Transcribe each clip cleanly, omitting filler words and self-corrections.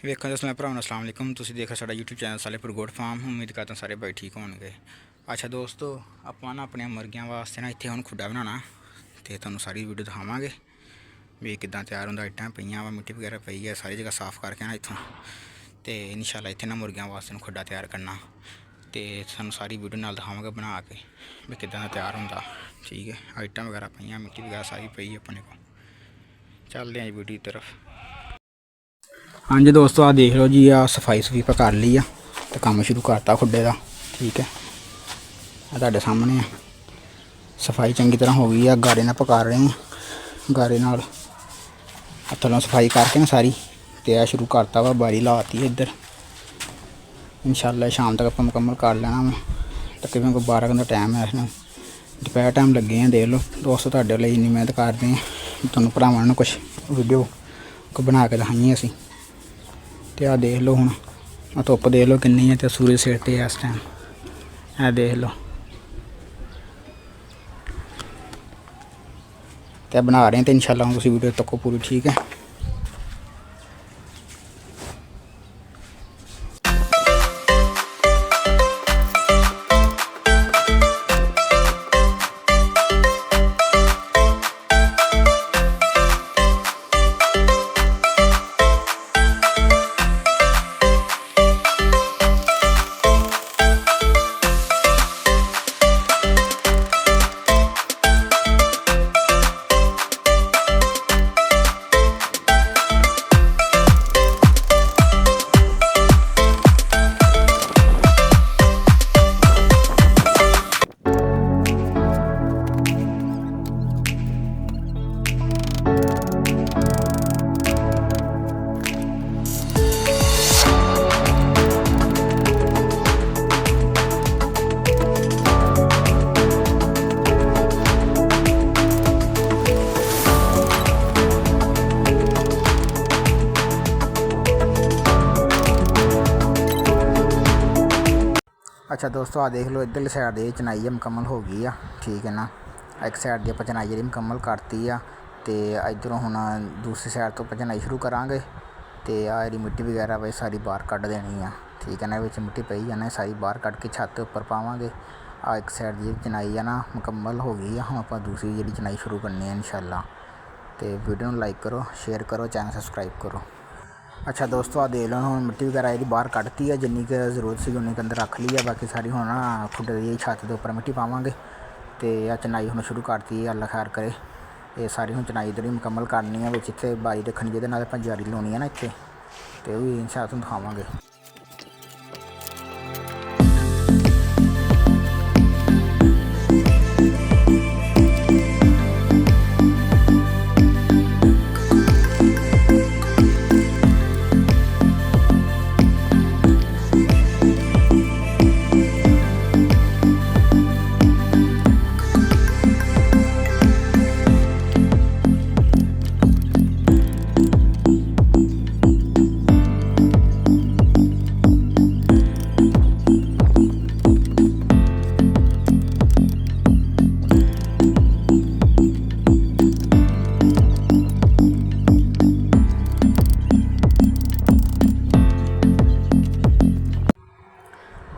ਵੇਖਣ ਦੇ ਸਮੇਂ ਭਰਾਵਾਂ ਨੂੰ ਅਸਲਾਮ ਵਾਲੇਕੁਮ। ਤੁਸੀਂ ਦੇਖ ਰਹੇ ਸਾਡਾ YouTube ਚੈਨਲ ਸਾਲੇਪੁਰ ਗੋਟ ਫਾਰਮ। ਉਮੀਦ ਕਰਦਾ ਸਾਰੇ ਭਾਈ ਠੀਕ ਹੋਣਗੇ। ਅੱਛਾ ਦੋਸਤੋ, ਆਪਾਂ ਨਾ ਆਪਣੀਆਂ ਮੁਰਗੀਆਂ ਵਾਸਤੇ ਨਾ ਇੱਥੇ ਹੁਣ ਖੁੱਡਾ ਬਣਾਉਣਾ ਤੇ ਤੁਹਾਨੂੰ ਸਾਰੀ ਵੀਡੀਓ ਦਿਖਾਵਾਂਗੇ ਵੀ ਕਿੱਦਾਂ ਤਿਆਰ ਹੁੰਦਾ। ਇੱਟਾਂ ਪਈਆਂ ਵਾ, ਮਿੱਟੀ ਵਗੈਰਾ ਪਈ ਹੈ, ਸਾਰੀ ਜਗ੍ਹਾ ਸਾਫ਼ ਕਰਕੇ ਨਾ ਇੱਥੋਂ ਤੇ ਇਨਸ਼ਾਅੱਲਾ ਇੱਥੇ ਨਾ ਮੁਰਗੀਆਂ ਵਾਸਤੇ ਨੂੰ ਖੁੱਡਾ ਤਿਆਰ ਕਰਨਾ ਤੇ ਤੁਹਾਨੂੰ ਸਾਰੀ ਵੀਡੀਓ ਨਾਲ ਦਿਖਾਵਾਂਗੇ ਬਣਾ ਕੇ ਵੀ ਕਿੱਦਾਂ ਦਾ ਤਿਆਰ ਹੁੰਦਾ। ਠੀਕ ਹੈ, ਇੱਟਾਂ ਵਗੈਰਾ ਪਈਆਂ, ਮਿੱਟੀ ਵਗੈਰਾ ਸਾਰੀ ਪਈ ਆਪਣੇ ਕੋਲ। ਚੱਲਦੇ ਹਾਂ ਜੀ ਵੀਡੀਓ ਦੀ तरफ। हाँ जी दोस्तों, आ देख लो जी, आ सफाई सफूई पर कर ली आ तो काम शुरू करता खुडे का। ठीक है, तुहाडे सामने है सफाई चंगी तरह हो गई है। गारे नाल पका रहे हैं, गारे नाल थल्लों सफाई करके ना सारी ते आ शुरू करता वा। बारी लाती है इधर, इंशाअल्लाह शाम तक आप मुकम्मल कर लेना वा। तकरीबन कोई 12 घंटे टाइम है, इसमें दोपहर टाइम लगे हैं। देख लो दोस्तों, तुहाडे लई इन्नी मेहनत करते हैं, तुहानूं भरावां नूं कुछ वीडियो को बना के दिखाइए असीं। ਤੇ ਆ ਦੇਖ ਲਓ, ਹੁਣ ਆ ਧੁੱਪ ਦੇਖ ਲਓ ਕਿੰਨੀ ਹੈ ਤੇ ਸੂਰਜ ਸਿਰ ਤੇ ਇਸ ਟਾਈਮ। ਇਹ ਦੇਖ ਲਓ ਤੇ ਬਣਾ ਰਹੇ ਤੇ ਇਨਸ਼ਾਅੱਲਾ ਹੁਣ ਤੁਸੀਂ ਵੀਡੀਓ ਤੱਕੋ ਪੂਰੀ। ਠੀਕ ਹੈ। अच्छा दोस्तों, आ देख लो इधरली साइड ਦੀ ਚਨਾਈ ਮੁਕੰਮਲ ਹੋ ਗਈ ਆ। ठीक है ना, एक साइड ਦੀ ਆਪਾਂ ਚਨਾਈ ਜਿਹੜੀ ਮੁਕੰਮਲ ਕਰਤੀ ਆ ਤੇ ਇਧਰੋਂ ਹੁਣ ਦੂਸਰੀ ਸਾਈਡ ਤੋਂ ਆਪਾਂ ਚਨਾਈ ਸ਼ੁਰੂ ਕਰਾਂਗੇ ਤੇ ਆ ਜਿਹੜੀ ਮਿੱਟੀ ਵਗੈਰਾ ਵੇ ਸਾਰੀ ਬਾਹਰ ਕੱਢ ਦੇਣੀ ਆ। ਠੀਕ ਹੈ ਨਾ, ਵਿੱਚ ਮਿੱਟੀ ਪਈ ਆ ਨਾ, ਸਾਰੀ ਬਾਹਰ ਕੱਢ ਕੇ ਛੱਤ ਦੇ ਉੱਪਰ ਪਾਵਾਂਗੇ। ਆ ਇੱਕ ਸਾਈਡ ਦੀ ਚਨਾਈ ਆ ਨਾ ਮੁਕੰਮਲ ਹੋ ਗਈ ਆ। ਹੁਣ ਆਪਾਂ ਦੂਸਰੀ ਜਿਹੜੀ ਚਨਾਈ ਸ਼ੁਰੂ ਕਰਨੀ ਹੈ ਇਨਸ਼ਾਅੱਲਾ। ਤੇ ਵੀਡੀਓ ਨੂੰ ਲਾਈਕ ਕਰੋ, ਸ਼ੇਅਰ ਕਰੋ, ਚੈਨਲ ਸਬਸਕ੍ਰਾਈਬ ਕਰੋ। अच्छा दोस्तों, आ देख लो हम मिट्टी वगैरह जी बाहर कढ़ती है, जिन्नी की जरूरत सी उन्नी के अंदर रख ली है। बाकी सारी हुण ना खुडे की छत्त के उपर मिट्टी पावांगे तो आ चनाई हुण शुरू करती है। अल्लाह खैर करे, ये सारी हुण चनाई इधर ही मुकम्मल करनी है। विच इत्थे बारी रखनी जिहदे नाल आपां जारी लाउणी है ना इत्थे, तो वो भी इंशाअल्लाह तुहानूं दिखावांगे।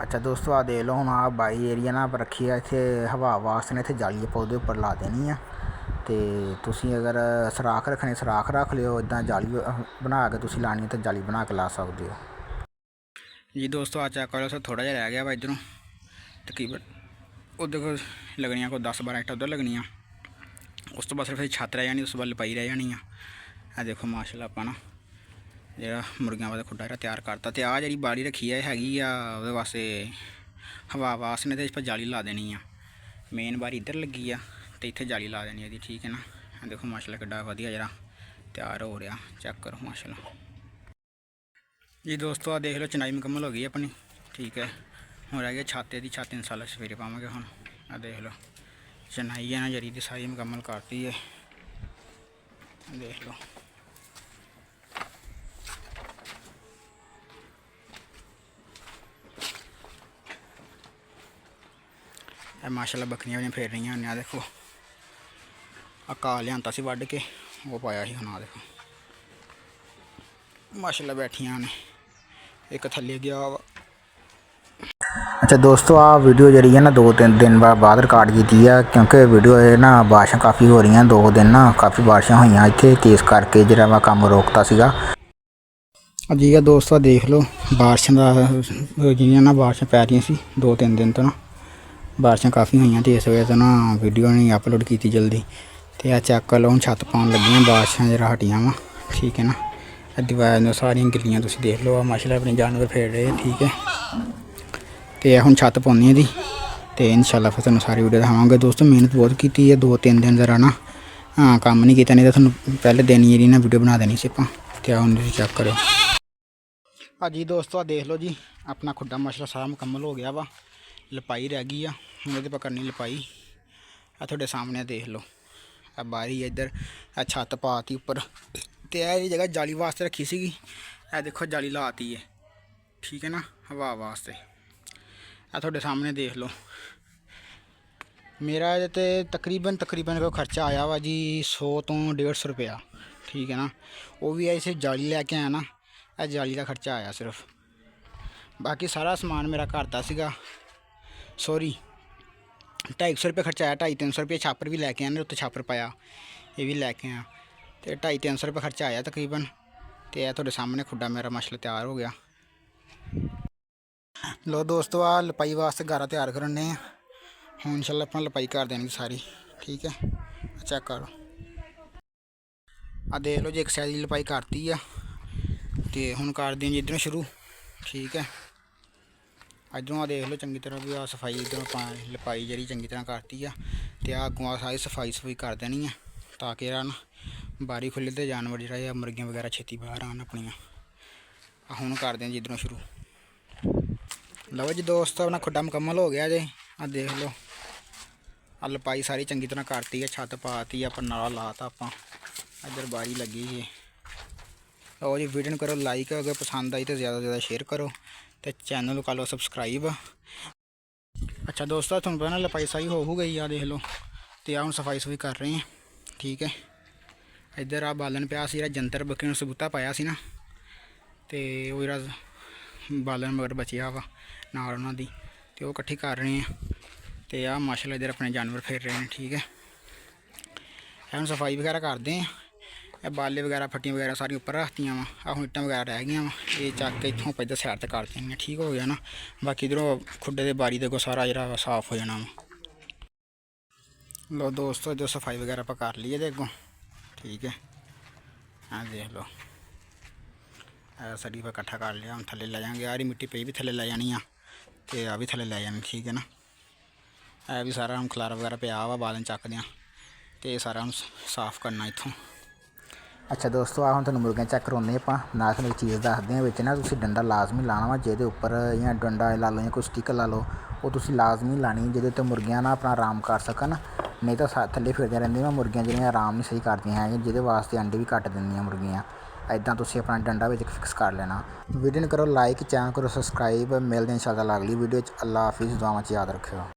अच्छा दोस्तों, आ देख लो हम आ बाई एरिया ना रखी है इत्थे हवा वास्ते ने। इत्थे जाली आप उहदे उपर ला देनी है तो तुसीं अगर सराख रखने सराख रख लियो, इदां जाली बना के तुसीं लानी तो जाली बना के ला सकते हो जी। दोस्तों, आ चेक करो, थोड़ा जिहा रह गया वा इधरों, तकरीबन उधर को लगनियां कोई 10-12 ईंटां उधर लगनियां। उस तो बाद सिर्फ छत्त रह जानी, उस वाल पाई रह जानी है। देखो माशाअल्लाह आपां ना ਜਿਹੜਾ ਮੁਰਗੀਆਂ ਵਾਸਤੇ ਖੁੱਡਾ ਜਿਹੜਾ ਤਿਆਰ ਕਰਤਾ ਤੇ ਆ ਜਿਹੜੀ ਬਾੜੀ ਰੱਖੀ ਆ ਇਹ ਹੈਗੀ ਆ ਉਹਦੇ ਵਾਸਤੇ ਹਵਾ ਵਾਸਤੇ ਨੇ ਤੇ ਇਸ 'ਤੇ ਜਾਲੀ ਲਾ ਦੇਣੀ ਆ। ਮੇਨ ਬਾਰੀ ਇੱਧਰ ਲੱਗੀ ਆ ਤੇ ਇੱਥੇ ਜਾਲੀ ਲਾ ਦੇਣੀ ਇਹਦੀ। ਠੀਕ ਹੈ ਨਾ, ਦੇਖੋ ਮਾਸ਼ਾਅੱਲਾ ਕਿੱਡਾ ਵਧੀਆ ਜਿਹੜਾ ਤਿਆਰ ਹੋ ਰਿਹਾ, ਚੈੱਕ ਕਰੋ ਮਾਸ਼ਾਅੱਲਾ ਜੀ। ਦੋਸਤੋ, ਆ ਦੇਖ ਲਓ ਚਨਾਈ ਮੁਕੰਮਲ ਹੋ ਗਈ ਆਪਣੀ। ਠੀਕ ਹੈ, ਹੁਣ ਰਹਿ ਗਿਆ ਛੱਤ ਦੀ। ਛੱਤ ਇਨਸ਼ਾਅੱਲਾ ਸਵੇਰੇ ਪਾਵਾਂਗੇ। ਹੁਣ ਆ ਦੇਖ ਲਓ ਚਨਾਈ ਹੈ ਨਾ ਜਿਹੜੀ ਦੀ ਸਾਰੀ ਮੁਕੰਮਲ ਕਰਤੀ ਹੈ। ਦੇਖ ਲਓ माशाल्लाह बकरियां भी फेर रही हैं। देखो घा लिया सी वढ़ के वो पाया ही। हुण देखो ਮਾਸ਼ਾਅੱਲਾ ਬੈਠੀਆਂ ਨੇ। ਇੱਕ ਥੱਲੇ ਗਿਆ ਵਾ। ਅੱਛਾ ਦੋਸਤੋ, ਆ ਵੀਡੀਓ ਜਿਹੜੀ ਹੈ ਨਾ 2-3 ਦਿਨ ਬਾਅਦ ਰਿਕਾਰਡ ਕੀਤੀ ਆ, ਕਿਉਂਕਿ ਵੀਡੀਓ ਇਹ ਨਾ ਬਾਰਿਸ਼ਾਂ ਕਾਫੀ ਹੋ ਰਹੀਆਂ। 2 ਦਿਨ ਨਾ ਕਾਫੀ ਬਾਰਿਸ਼ਾਂ ਹੋਈਆਂ ਇੱਥੇ, ਤੇ ਇਸ ਕਰਕੇ ਜਿਹੜਾ ਮੈਂ ਕੰਮ ਰੋਕਤਾ ਸੀਗਾ। ਜੀ ਆ ਦੋਸਤੋ, ਦੇਖ ਲਓ ਬਾਰਿਸ਼ਾਂ ਦਾ ਜਿਹੜੀਆਂ ਨਾ ਬਾਰਿਸ਼ਾਂ ਪੈ ਰਹੀਆਂ ਸੀ 2-3 ਦਿਨ ਤੋਂ ਨਾ, ਬਾਰਿਸ਼ਾਂ ਕਾਫੀ ਹੋਈਆਂ, ਤੇ ਇਸ ਵਜ੍ਹਾ ਤੋਂ ਨਾ ਵੀਡੀਓ ਨਹੀਂ ਅਪਲੋਡ ਕੀਤੀ ਜਲਦੀ। ਤੇ ਆ ਚੈੱਕ ਲਓ, ਹੁਣ ਛੱਤ ਪਾਉਣ ਲੱਗੀਆਂ, ਬਾਰਿਸ਼ਾਂ ਜਿਹੜਾ ਹਟੀਆਂ ਵਾ, ਠੀਕ ਹੈ ਨਾ। ਦੀਵਾਰ ਨੂੰ ਸਾਰੀਆਂ ਗਿੱਲੀਆਂ ਤੁਸੀਂ ਦੇਖ ਲਓ। ਆ ਮਾਸ਼ਾਅੱਲਾ ਆਪਣੇ ਜਾਨਵਰ ਫੇਰ ਰਹੇ, ਠੀਕ ਹੈ। ਤੇ ਹੁਣ ਛੱਤ ਪਾਉਣੀ ਇਹਦੀ, ਤੇ ਇਨਸ਼ਾਅੱਲਾ ਫਿਰ ਤੁਹਾਨੂੰ ਸਾਰੀ ਵੀਡੀਓ ਦਿਖਾਵਾਂਗੇ। ਦੋਸਤੋ ਮਿਹਨਤ ਬਹੁਤ ਕੀਤੀ ਹੈ, 2-3 ਦਿਨ ਜ਼ਰਾ ਨਾ ਕੰਮ ਨਹੀਂ ਕੀਤਾ, ਨਹੀਂ ਤਾਂ ਤੁਹਾਨੂੰ ਪਹਿਲੇ ਦਿਨ ਹੀ ਜਿਹੜੀ ਨਾ ਵੀਡੀਓ ਬਣਾ ਦੇਣੀ ਸੀ ਆਪਾਂ। ਤੇ ਹੁਣ ਤੁਸੀਂ ਚੈੱਕ ਕਰੋ। ਜੀ ਦੋਸਤੋ, ਆ ਦੇਖ ਲਓ ਜੀ, ਆਪਣਾ ਖੁੱਡਾ ਮਾਸ਼ਾਅੱਲਾ ਸਾਰਾ ਮੁਕੰਮਲ ਹੋ ਗਿਆ ਵਾ। ਲਪਾਈ ਰਹਿ ਗਈ ਆ, ਹੁਣ ਇਹਦੇ ਪਰ ਕਰਨੀ ਲਪਾਈ। ਆ ਤੁਹਾਡੇ ਸਾਹਮਣੇ ਦੇਖ ਲਓ, ਆ ਬਾਰੀ ਇੱਧਰ, ਆ ਛੱਤ ਪਾਤੀ ਉੱਪਰ, ਤੇ ਇਹ ਜਗ੍ਹਾ ਜਾਲੀ ਵਾਸਤੇ ਰੱਖੀ ਸੀਗੀ। ਇਹ ਦੇਖੋ ਜਾਲੀ ਲਾਤੀ ਹੈ, ਠੀਕ ਹੈ ਨਾ, ਹਵਾ ਵਾਸਤੇ। ਆ ਤੁਹਾਡੇ ਸਾਹਮਣੇ ਦੇਖ ਲਓ। ਮੇਰਾ ਇਹਦੇ 'ਤੇ ਤਕਰੀਬਨ ਕੋਈ ਖਰਚਾ ਆਇਆ ਵਾ ਜੀ 100 ਤੋਂ 150 ਰੁਪਇਆ, ਠੀਕ ਹੈ ਨਾ। ਉਹ ਵੀ ਐਸੇ ਜਾਲੀ ਲੈ ਕੇ ਆਇਆ ਨਾ, ਇਹ ਜਾਲੀ ਦਾ ਖਰਚਾ ਆਇਆ ਸਿਰਫ। ਬਾਕੀ ਸਾਰਾ ਸਮਾਨ ਮੇਰਾ ਘਰ ਦਾ ਸੀਗਾ। ਸੌਰੀ, 250 ਰੁਪਏ ਖਰਚਾ ਆਇਆ। 250-300 ਰੁਪਏ ਛਾਪਰ ਵੀ ਲੈ ਕੇ ਆਇਆ ਨਾ, ਉੱਤੇ ਛਾਪਰ ਪਾਇਆ, ਇਹ ਵੀ ਲੈ ਕੇ ਆਇਆ, ਤੇ 250-300 ਰੁਪਏ ਖਰਚਾ ਆਇਆ ਤਕਰੀਬਨ। ਤੇ ਇਹ ਤੁਹਾਡੇ ਸਾਹਮਣੇ ਖੁੱਡਾ ਮੇਰਾ ਮਾਸ਼ਾਅੱਲਾ ਤਿਆਰ ਹੋ ਗਿਆ। ਲੋ ਦੋਸਤੋ, ਆ ਲਪਾਈ ਵਾਸਤੇ ਗਾਰਾ ਤਿਆਰ ਕਰਨੇ ਆ। ਹੁਣ ਇਨਸ਼ਾਅੱਲਾ ਆਪਾਂ ਲਪਾਈ ਕਰ ਦੇਣੀ ਸਾਰੀ, ਠੀਕ ਹੈ। ਚੈੱਕ ਕਰੋ, ਆ ਦੇਖ ਲਓ ਜੀ, ਇੱਕ ਸਾਈਡ ਦੀ ਲਪਾਈ ਕਰਤੀ ਆ, ਤੇ ਹੁਣ ਕਰਦੇ ਹਾਂ ਜੀ ਇੱਧਰੋਂ ਸ਼ੁਰੂ, ਠੀਕ ਹੈ। ਇੱਧਰੋਂ ਆ ਦੇਖ ਲਓ ਚੰਗੀ ਤਰ੍ਹਾਂ ਵੀ ਆ ਸਫਾਈ, ਇੱਧਰੋਂ ਲਪਾਈ ਜਿਹੜੀ ਚੰਗੀ ਤਰ੍ਹਾਂ ਕਰਤੀ ਆ। ਤੇ ਆ ਅੱਗੋਂ ਸਾਰੀ ਸਫਾਈ ਕਰ ਦੇਣੀ ਆ, ਤਾਂ ਕਿ ਨਾ ਬਾਰੀ ਖੁੱਲ੍ਹੇ ਤੇ ਜਾਨਵਰ ਜਿਹੜਾ ਆ ਮੁਰਗੀਆਂ ਵਗੈਰਾ ਛੇਤੀ ਬਾਹਰ ਆਉਣ ਆਪਣੀਆਂ। ਹੁਣ ਕਰਦੇ ਹਾਂ ਜੀ ਇੱਧਰੋਂ ਸ਼ੁਰੂ। ਲਓ ਜੀ ਦੋਸਤੋ, ਆਪਣਾ ਖੁੱਡਾ ਮੁਕੰਮਲ ਹੋ ਗਿਆ ਜੇ। ਆ ਦੇਖ ਲਓ, ਆ ਲਪਾਈ ਸਾਰੀ ਚੰਗੀ ਤਰ੍ਹਾਂ ਕਰਤੀ ਹੈ, ਛੱਤ ਪਾਤੀ ਆ, ਨਾਲਾ ਲਾਤਾ ਆਪਾਂ, ਇੱਧਰ ਬਾਰੀ ਲੱਗੀ ਜੀ। ਲਓ ਜੀ, ਵੀਡੀਓ ਨੂੰ ਕਰੋ ਲਾਈਕ, ਅਗਰ ਪਸੰਦ ਆਈ ਤਾਂ ਜ਼ਿਆਦਾ ਤੋਂ ਜ਼ਿਆਦਾ ਸ਼ੇਅਰ ਕਰੋ, ਤੇ ਚੈਨਲ ਨੂੰ ਕਰ ਲਓ ਸਬਸਕ੍ਰਾਈਬ। ਅੱਛਾ ਦੋਸਤੋ, ਤੁਹਾਨੂੰ ਪਤਾ ਨਾ ਲਪਾਈ ਸਾਰੀ ਹੋ ਗਈ ਆ, ਦੇਖ ਲਓ। ਤੇ ਆ ਹੁਣ ਸਫਾਈ ਕਰ ਰਹੇ ਹਾਂ, ਠੀਕ ਹੈ। ਇੱਧਰ ਆ ਬਾਲਣ ਪਿਆ ਸੀ, ਜਿਹੜਾ ਜੰਤਰ ਬੱਕਰੀ ਨੂੰ ਸਬੂਤਾ ਪਾਇਆ ਸੀ ਨਾ, ਤੇ ਉਹ ਜਿਹੜਾ ਬਾਲਣ ਮਗਰ ਬਚਿਆ ਵਾ ਨਾਲ ਉਹਨਾਂ ਦੀ, ਤੇ ਉਹ ਇਕੱਠੀ ਕਰ ਰਹੇ ਹਾਂ। ਤੇ ਆ ਮਾਸ਼ਾਅੱਲਾ ਇੱਧਰ ਆਪਣੇ ਜਾਨਵਰ ਫੇਰ ਰਹੇ ਨੇ, ਠੀਕ ਹੈ। ਹੁਣ ਸਫਾਈ ਵਗੈਰਾ ਕਰਦੇ ਹਾਂ। ਇਹ ਬਾਲੇ ਵਗੈਰਾ ਫੱਟੀਆਂ ਵਗੈਰਾ ਸਾਰੀਆਂ ਉੱਪਰ ਰੱਖਤੀਆਂ ਵਾ। ਆ ਹੁਣ ਇੱਟਾਂ ਵਗੈਰਾ ਰਹਿ ਗਈਆਂ ਵਾ, ਇਹ ਚੱਕ ਕੇ ਇੱਥੋਂ ਆਪਾਂ ਇੱਧਰ ਸਾਈਡ 'ਤੇ ਕਰ ਦਿੰਦੇ ਹਾਂ, ਠੀਕ ਹੋ ਗਿਆ ਨਾ। ਬਾਕੀ ਇੱਧਰੋਂ ਖੁੱਡੇ ਦੇ ਬਾਰੀ ਦੇ ਅੱਗੋਂ ਸਾਰਾ ਜਿਹੜਾ ਸਾਫ਼ ਹੋ ਜਾਣਾ ਵਾ। ਲੋ ਦੋਸਤੋ, ਇੱਧਰ ਸਫਾਈ ਵਗੈਰਾ ਆਪਾਂ ਕਰ ਲਈ ਇਹਦੇ ਅੱਗੋਂ, ਠੀਕ ਹੈ। ਆ ਦੇਖ ਲਓ, ਸਾਰੀ ਆਪਾਂ ਇਕੱਠਾ ਕਰ ਲਿਆ। ਹੁਣ ਥੱਲੇ ਲੈ ਜਾਵਾਂਗੇ, ਆਰੀ ਮਿੱਟੀ ਪਈ ਵੀ ਥੱਲੇ ਲੈ ਜਾਣੀ ਆ, ਤੇ ਆ ਵੀ ਥੱਲੇ ਲੈ ਜਾਣੀ, ਠੀਕ ਹੈ ਨਾ। ਇਹ ਵੀ ਸਾਰਾ ਹੁਣ ਖਲਾਰਾ ਵਗੈਰਾ ਪਿਆ ਵਾ, ਬਾਲਣ ਚੱਕਦੇ ਹਾਂ, ਤੇ ਸਾਰਾ ਹੁਣ ਸਾਫ਼ ਕਰਨਾ ਇੱਥੋਂ। ਅੱਛਾ ਦੋਸਤੋ, ਆ ਹੁਣ ਤੁਹਾਨੂੰ ਮੁਰਗੀਆਂ ਚੈੱਕ ਕਰਾਉਂਦੇ ਆਪਾਂ। ਨਾਲ ਤੁਹਾਨੂੰ ਇੱਕ ਚੀਜ਼ ਦੱਸਦੇ ਹਾਂ, ਵਿੱਚ ਨਾ ਤੁਸੀਂ ਡੰਡਾ ਲਾਜ਼ਮੀ ਲਾਉਣਾ ਵਾ, ਜਿਹਦੇ ਉੱਪਰ ਜਾਂ ਡੰਡਾ ਲਾ ਲਓ ਜਾਂ ਕੋਈ ਸਟਿੱਕ ਲਾ ਲਓ, ਉਹ ਤੁਸੀਂ ਲਾਜ਼ਮੀ ਲਾਣੀ, ਜਿਹਦੇ ਉੱਤੇ ਮੁਰਗੀਆਂ ਨਾ ਆਪਣਾ ਆਰਾਮ ਕਰ ਸਕਣ। ਨਹੀਂ ਤਾਂ ਥੱਲੇ ਫਿਰਦੀਆਂ ਰਹਿੰਦੀਆਂ ਮੁਰਗੀਆਂ, ਜਿਹੜੀਆਂ ਆਰਾਮ ਨਹੀਂ ਸਹੀ ਕਰਦੀਆਂ ਹੈਗੀਆਂ, ਜਿਹਦੇ ਵਾਸਤੇ ਅੰਡੇ ਵੀ ਘੱਟ ਦਿੰਦੀਆਂ ਮੁਰਗੀਆਂ। ਇੱਦਾਂ ਤੁਸੀਂ ਆਪਣਾ ਡੰਡਾ ਵਿੱਚ ਫਿਕਸ ਕਰ ਲੈਣਾ। ਵੀਡੀਓ ਨੂੰ ਕਰੋ ਲਾਈਕ, ਚੈਨਲ ਕਰੋ ਸਬਸਕ੍ਰਾਈਬ। ਮਿਲਦੇ ਇੰਸ਼ਾਅੱਲਾ ਅਗਲੀ ਵੀਡੀਓ 'ਚ। ਅੱਲਾ ਹਾਫਿਜ਼, ਦੁਆਵਾਂ 'ਚ ਯਾਦ ਰੱਖਿਓ।